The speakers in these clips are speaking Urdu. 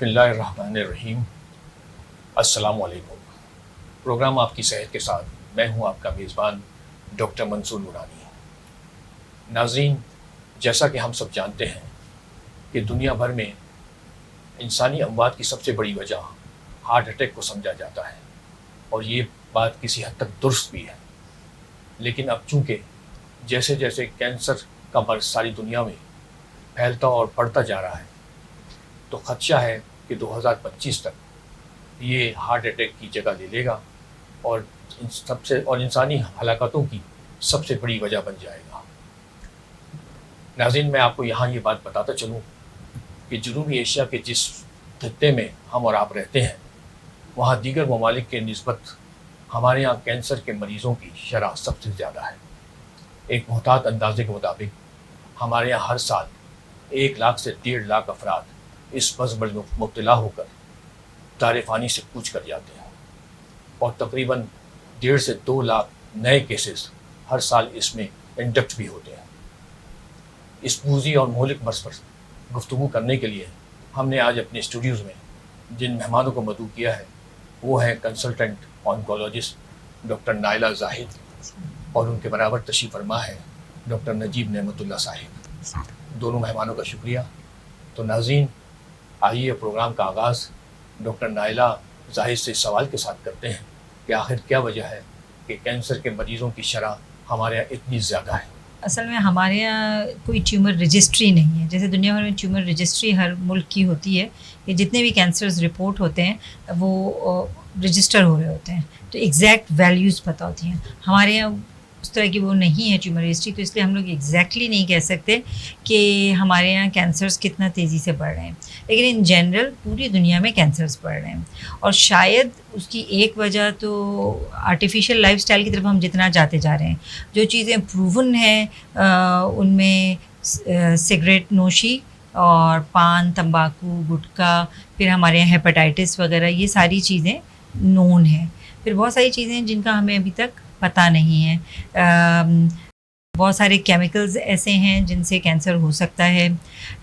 بسم اللہ الرحمن الرحیم. السلام علیکم. پروگرام آپ کی صحت کے ساتھ میں ہوں آپ کا میزبان ڈاکٹر منصور نورانی. ناظرین، جیسا کہ ہم سب جانتے ہیں کہ دنیا بھر میں انسانی اموات کی سب سے بڑی وجہ ہارٹ اٹیک کو سمجھا جاتا ہے، اور یہ بات کسی حد تک درست بھی ہے. لیکن اب چونکہ جیسے جیسے کینسر کا مرض ساری دنیا میں پھیلتا اور بڑھتا جا رہا ہے، تو خدشہ ہے کہ 2025 تک یہ ہارٹ اٹیک کی جگہ لے لے گا اور انسانی ہلاکتوں کی سب سے بڑی وجہ بن جائے گا. ناظرین، میں آپ کو یہاں یہ بات بتاتا چلوں کہ جنوبی ایشیا کے جس خطے میں ہم اور آپ رہتے ہیں، وہاں دیگر ممالک کے نسبت ہمارے یہاں کینسر کے مریضوں کی شرح سب سے زیادہ ہے. ایک محتاط اندازے کے مطابق ہمارے یہاں ہر سال 1 لاکھ سے 1.5 لاکھ افراد اس مرض میں مبتلا ہو کر دار فانی سے کوچ کر جاتے ہیں، اور تقریباً 1.5 سے 2 لاکھ نئے کیسز ہر سال اس میں انڈکٹ بھی ہوتے ہیں. اس موذی اور مہلک مرض پر گفتگو کرنے کے لیے ہم نے آج اپنے اسٹوڈیوز میں جن مہمانوں کو مدعو کیا ہے وہ ہیں کنسلٹنٹ آنکولوجسٹ ڈاکٹر نائلہ زاہد، اور ان کے برابر تشریف فرما ہے ڈاکٹر نجیب نعمت اللہ صاحب. دونوں مہمانوں کا شکریہ. تو ناظرین، آئیے پروگرام کا آغاز ڈاکٹر نائلہ زاہد سے سوال کے ساتھ کرتے ہیں کہ آخر کیا وجہ ہے کہ کینسر کے مریضوں کی شرح ہمارے یہاں اتنی زیادہ ہے. اصل میں ہمارے یہاں کوئی ٹیومر رجسٹری نہیں ہے. جیسے دنیا بھر میں ٹیومر رجسٹری ہر ملک کی ہوتی ہے کہ جتنے بھی کینسرز رپورٹ ہوتے ہیں وہ رجسٹر ہو رہے ہوتے ہیں، تو ایگزیکٹ ویلیوز پتہ ہوتی ہیں. ہمارے یہاں اس طرح کی وہ نہیں ہے ٹیومر رجسٹری، تو اس لیے ہم لوگ ایگزیکٹلی نہیں کہہ سکتے کہ ہمارے یہاں کینسرز کتنا تیزی سے بڑھ رہے ہیں. لیکن ان جنرل پوری دنیا میں کینسرز بڑھ رہے ہیں، اور شاید اس کی ایک وجہ تو آرٹیفیشیل لائف اسٹائل کی طرف ہم جتنا جاتے جا رہے ہیں. جو چیزیں پروون ہیں ان میں سگریٹ نوشی اور پان، تمباکو، گٹکا، پھر ہمارے یہاں ہیپاٹائٹس وغیرہ، یہ ساری چیزیں نون ہیں. پھر بہت ساری چیزیں جن کا ہمیں ابھی تک پتہ نہیں ہے. بہت سارے کیمیکلز ایسے ہیں جن سے کینسر ہو سکتا ہے،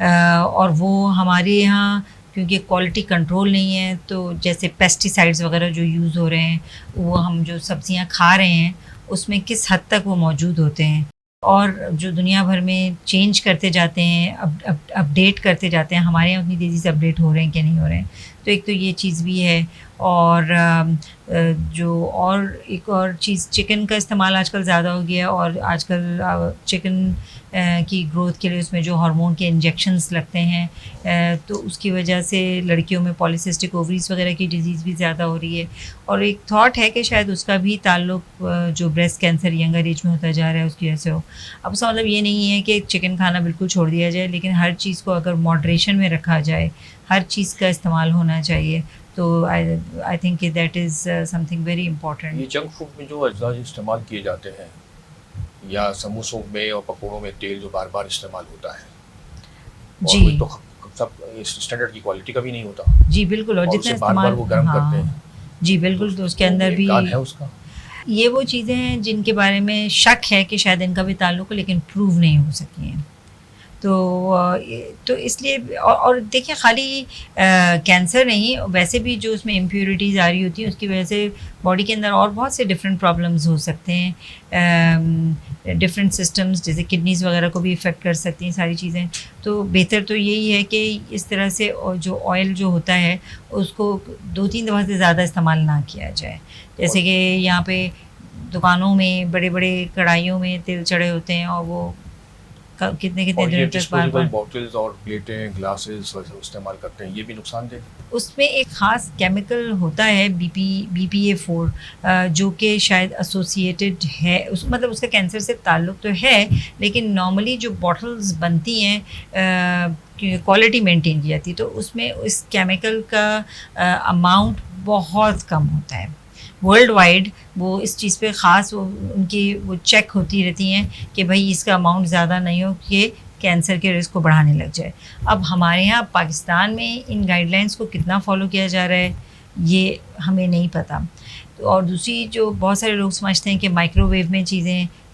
اور وہ ہمارے یہاں کیونکہ کوالٹی کنٹرول نہیں ہے، تو جیسے پیسٹی سائڈز وغیرہ جو یوز ہو رہے ہیں، وہ ہم جو سبزیاں کھا رہے ہیں اس میں کس حد تک وہ موجود ہوتے ہیں، اور جو دنیا بھر میں چینج کرتے جاتے ہیں، اپڈیٹ کرتے جاتے ہیں، ہمارے یہاں اتنی تیزی سے اپڈیٹ ہو رہے ہیں کہ نہیں ہو رہے ہیں. تو ایک تو یہ چیز بھی ہے. اور ایک اور چیز، چکن کا استعمال آج کل زیادہ ہو گیا، اور آج کل چکن کی گروتھ کے لیے اس میں جو ہارمون کے انجیکشنز لگتے ہیں، تو اس کی وجہ سے لڑکیوں میں پالیسسٹک اووریز وغیرہ کی ڈیزیز بھی زیادہ ہو رہی ہے. اور ایک تھاٹ ہے کہ شاید اس کا بھی تعلق جو بریسٹ کینسر ینگر ایج میں ہوتا جا رہا ہے اس کی وجہ سے ہو. اب اس کا مطلب یہ نہیں ہے کہ چکن کھانا بالکل چھوڑ دیا جائے، لیکن ہر چیز کو اگر ماڈریشن میں رکھا جائے، ہر چیز کا استعمال ہونا چاہیے. تو I think that is some thing very important. یہ جنک فوڈ میں جو اجزاء استعمال کیے جاتے ہیں، یا سموسوں میں اور پکوڑوں میں تیل جو بار بار استعمال ہوتا ہے، اور جی وہ تو سب اسٹینڈرڈ کی کوالٹی کا بھی نہیں ہوتا. جی بالکل. اور جتنا بار بار وہ گرم کرتے ہیں. جی بالکل. تو اس کے اندر بھی امکان ہے اس کا. یہ وہ چیزیں ہیں جن کے بارے میں شک ہے کہ شاید ان کا بھی تعلق ہو، لیکن پروو نہیں ہو سکی ہیں. تو اس لیے اور دیکھیں، خالی کینسر نہیں، ویسے بھی جو اس میں امپیورٹیز آ رہی ہوتی ہیں اس کی وجہ سے باڈی کے اندر اور بہت سے ڈفرینٹ پرابلمز ہو سکتے ہیں. ڈفرینٹ سسٹمز جیسے کڈنیز وغیرہ کو بھی افیکٹ کر سکتی ہیں ساری چیزیں. تو بہتر تو یہی ہے کہ اس طرح سے جو آئل جو ہوتا ہے اس کو 2-3 دفعہ سے زیادہ استعمال نہ کیا جائے. جیسے کہ یہاں پہ دکانوں میں بڑے بڑے کڑھائیوں میں تیل چڑھے ہوتے ہیں، اور وہ کتنے دنوں تک بار بار بوٹلز اور پلیٹیں، گلاسز استعمال کرتے ہیں، یہ بھی نقصان دہ. اس میں ایک خاص کیمیکل ہوتا ہے BPA-4 جو کہ شاید ایسوسیٹڈ ہے، مطلب اس کا کینسر سے تعلق تو ہے، لیکن نارملی جو بوٹلز بنتی ہیں کوالٹی مینٹین کی جاتی ہے، تو اس میں اس کیمیکل کا اماؤنٹ بہت کم ہوتا ہے. ورلڈ وائڈ وہ اس چیز پہ خاص ان کی وہ چیک ہوتی رہتی ہیں کہ بھائی اس کا اماؤنٹ زیادہ نہیں ہو کہ کینسر کے رسک کو بڑھانے لگ جائے. اب ہمارے یہاں پاکستان میں ان گائیڈ لائنس کو کتنا فالو کیا جا رہا ہے یہ ہمیں نہیں پتہ. اور دوسری جو بہت سارے لوگ سمجھتے ہیں کہ مائکرو ویو میں چیزیں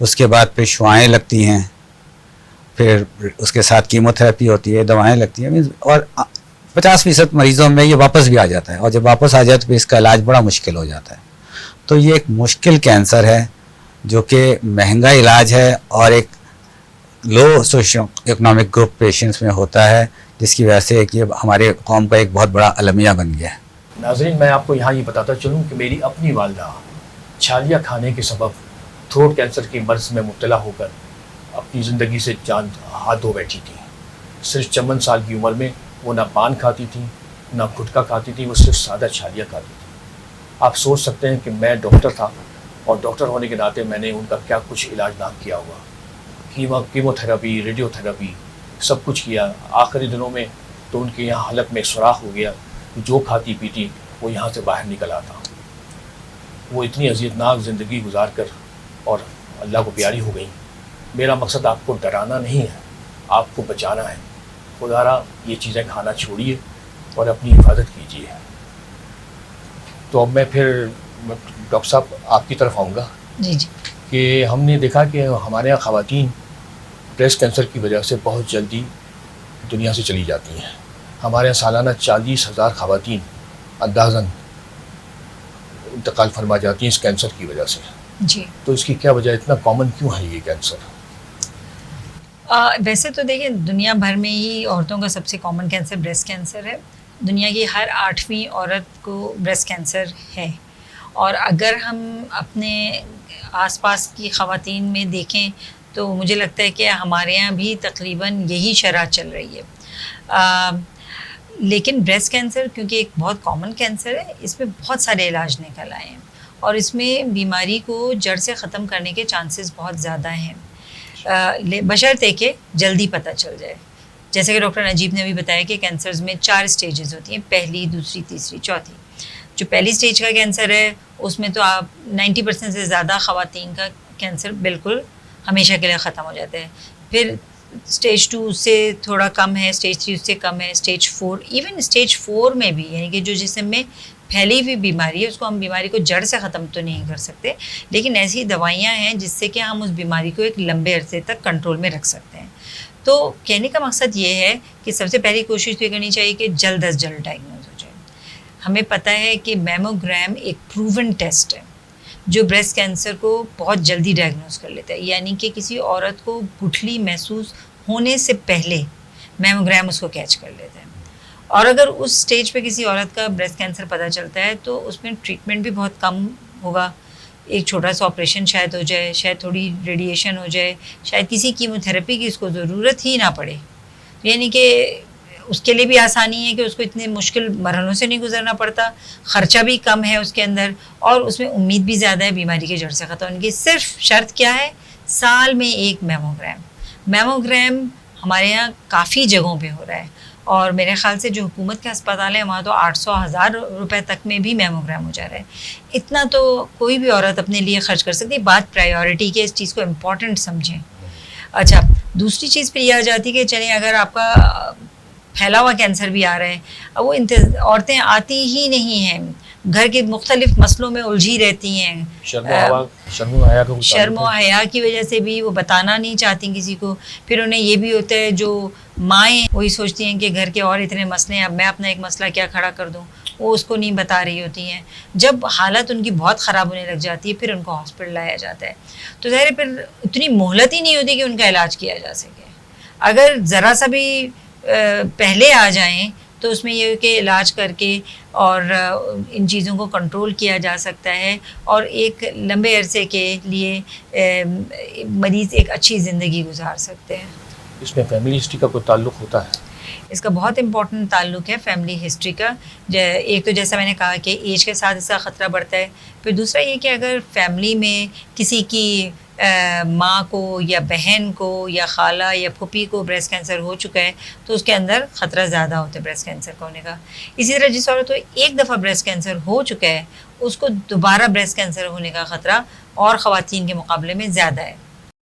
اس کے بعد پھر شعاعیں لگتی ہیں, پھر اس کے ساتھ کیموتھراپی ہوتی ہے, دوائیں لگتی ہیں, اور 50% مریضوں میں یہ واپس بھی آ جاتا ہے, اور جب واپس آ جائے تو پھر اس کا علاج بڑا مشکل ہو جاتا ہے. تو یہ ایک مشکل کینسر ہے جو کہ مہنگا علاج ہے, اور ایک لو سوشو اکنامک گروپ پیشنٹس میں ہوتا ہے, جس کی وجہ سے یہ ہمارے قوم کا ایک بہت بڑا المیہ بن گیا ہے. ناظرین, میں آپ کو یہاں یہ بتاتا چلوں کہ میری اپنی والدہ چھالیاں کھانے کے سبب تھروٹ کینسر کی مرض میں مبتلا ہو کر اپنی زندگی سے جان ہاتھ دھو بیٹھی تھی. صرف 54 سال کی عمر میں وہ نہ پان کھاتی تھی نہ گٹکا کھاتی تھی, وہ صرف سادہ چھالیاں کھاتی تھی. آپ سوچ سکتے ہیں کہ میں ڈاکٹر تھا, اور ڈاکٹر ہونے کے ناطے میں نے ان کا کیا کچھ علاج نہ کیا ہوا. کیمو تھراپی, ریڈیو تھراپی, سب کچھ کیا. آخری دنوں میں تو ان کے یہاں حلق میں سوراخ ہو گیا, جو کھاتی پیتی وہ یہاں سے باہر نکل آتا. وہ اتنی اذیتناک زندگی گزار کر اور اللہ کو پیاری ہو گئی. میرا مقصد آپ کو ڈرانا نہیں ہے, آپ کو بچانا ہے. خدا را یہ چیزیں کھانا چھوڑیے اور اپنی حفاظت کیجیے. تو اب میں پھر ڈاکٹر صاحب آپ کی طرف آؤں گا. جی جی. کہ ہم نے دیکھا کہ ہمارے یہاں خواتین بریسٹ کینسر کی وجہ سے بہت جلدی دنیا سے چلی جاتی ہیں. ہمارے یہاں سالانہ 40,000 خواتین اندازاً انتقال فرما جاتی ہیں اس کینسر کی وجہ سے. جی. تو اس کی کیا وجہ, اتنا کامن کیوں ہے یہ کینسر؟ ویسے تو دیکھیں دنیا بھر میں ہی عورتوں کا سب سے کامن کینسر بریسٹ کینسر ہے. دنیا کی ہر 8ویں عورت کو بریسٹ کینسر ہے. اور اگر ہم اپنے آس پاس کی خواتین میں دیکھیں تو مجھے لگتا ہے کہ ہمارے یہاں بھی تقریباً یہی شرح چل رہی ہے. لیکن بریسٹ کینسر کیونکہ ایک بہت کامن کینسر ہے, اس میں بہت سارے علاج نکل آئے ہیں, اور اس میں بیماری کو جڑ سے ختم کرنے کے چانسز بہت زیادہ ہیں, بشرطے کہ جلدی پتہ چل جائے. جیسے کہ ڈاکٹر نجیب نے بھی بتایا کہ کینسرز میں 4 اسٹیجز ہوتی ہیں, پہلی, دوسری, تیسری, چوتھی. جو پہلی اسٹیج کا کینسر ہے اس میں تو آپ 90% سے زیادہ خواتین کا کینسر بالکل ہمیشہ کے لیے ختم ہو جاتا ہے. پھر اسٹیج 2 اس سے تھوڑا کم ہے, اسٹیج 3 اس سے کم ہے, اسٹیج 4, ایون اسٹیج 4 میں بھی, یعنی کہ جو جسم میں پھیلی ہوئی بیماری ہے اس کو ہم بیماری کو جڑ سے ختم تو نہیں کر سکتے, لیکن ایسی دوائیاں ہیں جس سے کہ ہم اس بیماری کو ایک لمبے عرصے تک کنٹرول میں رکھ سکتے ہیں. تو کہنے کا مقصد یہ ہے کہ سب سے پہلی کوشش یہ کرنی چاہیے کہ جلد از جلد ڈائگنوز ہو جائے. ہمیں پتہ ہے کہ میموگرام ایک پروون ٹیسٹ ہے جو بریسٹ کینسر کو بہت جلدی ڈائگنوز کر لیتا ہے. یعنی کہ کسی عورت کو گٹھلی محسوس ہونے سے پہلے میموگرام اس کو کیچ کر لیتا ہے. اور اگر اس سٹیج پہ کسی عورت کا بریسٹ کینسر پتہ چلتا ہے تو اس میں ٹریٹمنٹ بھی بہت کم ہوگا. ایک چھوٹا سا آپریشن شاید ہو جائے, شاید تھوڑی ریڈیشن ہو جائے, شاید کسی کیموتھراپی کی اس کو ضرورت ہی نہ پڑے. یعنی کہ اس کے لیے بھی آسانی ہے کہ اس کو اتنے مشکل مرحلوں سے نہیں گزرنا پڑتا, خرچہ بھی کم ہے اس کے اندر, اور اس میں امید بھی زیادہ ہے بیماری کے جڑ سے ختم ہونے کی. صرف شرط کیا ہے, سال میں ایک میموگرام. میموگرام ہمارے یہاں کافی جگہوں پہ ہو رہا ہے, اور میرے خیال سے جو حکومت کے اسپتال ہیں وہاں تو 800,000 روپے تک میں بھی میموگرام ہو جا رہا ہے. اتنا تو کوئی بھی عورت اپنے لیے خرچ کر سکتی ہے. بات پرائیورٹی کے, اس چیز کو امپورٹنٹ سمجھیں. اچھا, دوسری چیز پہ یہ آ جاتی کہ چلیں اگر آپ کا پھیلا ہوا کینسر بھی آ رہا ہے, اب وہ عورتیں آتی ہی نہیں ہیں, گھر کے مختلف مسئلوں میں الجھی رہتی ہیں, شرم و حیا کی وجہ سے بھی وہ بتانا نہیں چاہتی کسی کو. پھر انہیں یہ بھی ہوتا ہے, جو مائیں وہی سوچتی ہیں کہ گھر کے اور اتنے مسئلے ہیں, اب میں اپنا ایک مسئلہ کیا کھڑا کر دوں, وہ اس کو نہیں بتا رہی ہوتی ہیں. جب حالت ان کی بہت خراب ہونے لگ جاتی ہے پھر ان کو ہاسپٹل لایا جاتا ہے, تو ظاہر پھر اتنی مہلت ہی نہیں ہوتی کہ ان کا علاج کیا جا سکے. اگر ذرا سا بھی پہلے آ جائیں تو اس میں یہ کہ علاج کر کے اور ان چیزوں کو کنٹرول کیا جا سکتا ہے, اور ایک لمبے عرصے کے لیے مریض ایک اچھی زندگی گزار سکتے ہیں. اس میں فیملی ہسٹری کا کوئی تعلق ہوتا ہے؟ اس کا بہت امپورٹنٹ تعلق ہے فیملی ہسٹری کا. ایک تو جیسا میں نے کہا کہ ایج کے ساتھ اس کا خطرہ بڑھتا ہے. پھر دوسرا یہ کہ اگر فیملی میں کسی کی ماں کو یا بہن کو یا خالہ یا پھوپھی کو بریسٹ کینسر ہو چکا ہے تو اس کے اندر خطرہ زیادہ ہوتا ہے بریسٹ کینسر کا ہونے کا. اسی طرح جس عورت کو ایک دفعہ بریسٹ کینسر ہو چکا ہے اس کو دوبارہ بریسٹ کینسر ہونے کا خطرہ اور خواتین کے مقابلے میں زیادہ ہے.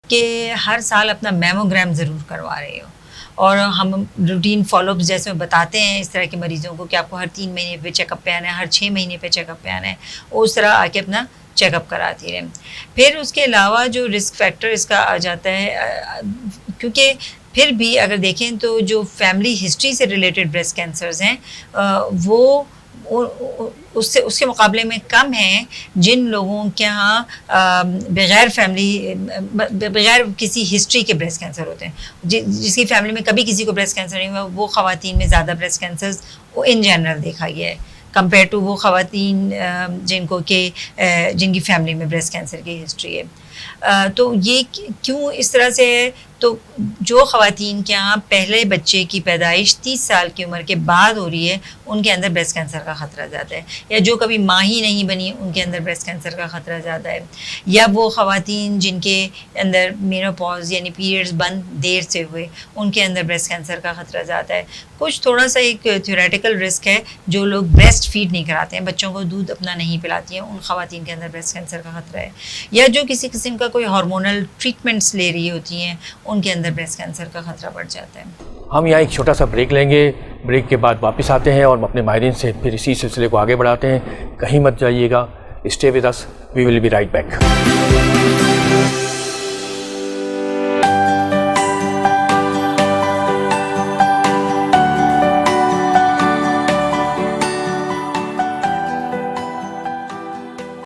کہ ہر سال اپنا میموگرام ضرور کروا رہے ہو, اور ہم روٹین فالو اپ جیسے بتاتے ہیں اس طرح کے مریضوں کو کہ آپ کو ہر 3 مہینے پہ چیک اپ پہ آنا ہے, ہر 6 مہینے پہ چیک اپ پہ آنا ہے, اور اس طرح آ کے اپنا چیک اپ کراتی رہیں. پھر اس کے علاوہ جو رسک فیکٹر اس کا آ جاتا ہے، کیونکہ پھر بھی اگر دیکھیں تو جو فیملی ہسٹری سے ریلیٹڈ بریسٹ کینسرز ہیں وہ اس کے مقابلے میں کم ہیں جن لوگوں کے ہاں بغیر کسی ہسٹری کے بریسٹ کینسر ہوتے ہیں، جس کی فیملی میں کبھی کسی کو بریسٹ کینسر نہیں ہوا، وہ خواتین میں زیادہ بریسٹ کینسرز ان جنرل دیکھا گیا ہے کمپیئر ٹو وہ خواتین جن کی فیملی میں بریسٹ کینسر کی ہسٹری ہے. تو یہ کیوں اس طرح سے ہے؟ تو جو خواتین کے یہاں پہلے بچے کی پیدائش 30 سال کی عمر کے بعد ہو رہی ہے ان کے اندر بریسٹ کینسر کا خطرہ زیادہ ہے، یا جو کبھی ماں ہی نہیں بنی ان کے اندر بریسٹ کینسر کا خطرہ زیادہ ہے، یا وہ خواتین جن کے اندر مینوپاز یعنی پیریڈز بند دیر سے ہوئے ان کے اندر بریسٹ کینسر کا خطرہ زیادہ ہے. کچھ تھوڑا سا ایک تھیوریٹیکل رسک ہے، جو لوگ بریسٹ فیڈ نہیں کراتے ہیں، بچوں کو دودھ اپنا نہیں پلاتی ہیں، ان خواتین کے اندر بریسٹ کینسر کا خطرہ ہے، یا جو کسی قسم کا کوئی ہارمونل ٹریٹمنٹس لے رہی ہوتی ہیں ان کے اندر بریسٹ کینسر کا خطرہ بڑھ جاتا ہے. ہم یہاں ایک چھوٹا سا بریک لیں گے، بریک کے بعد واپس آتے ہیں اور اپنے ماہرین سے پھر اسی سلسلے کو آگے بڑھاتے ہیں. کہیں مت جائیے گا، stay with us, we will be right back.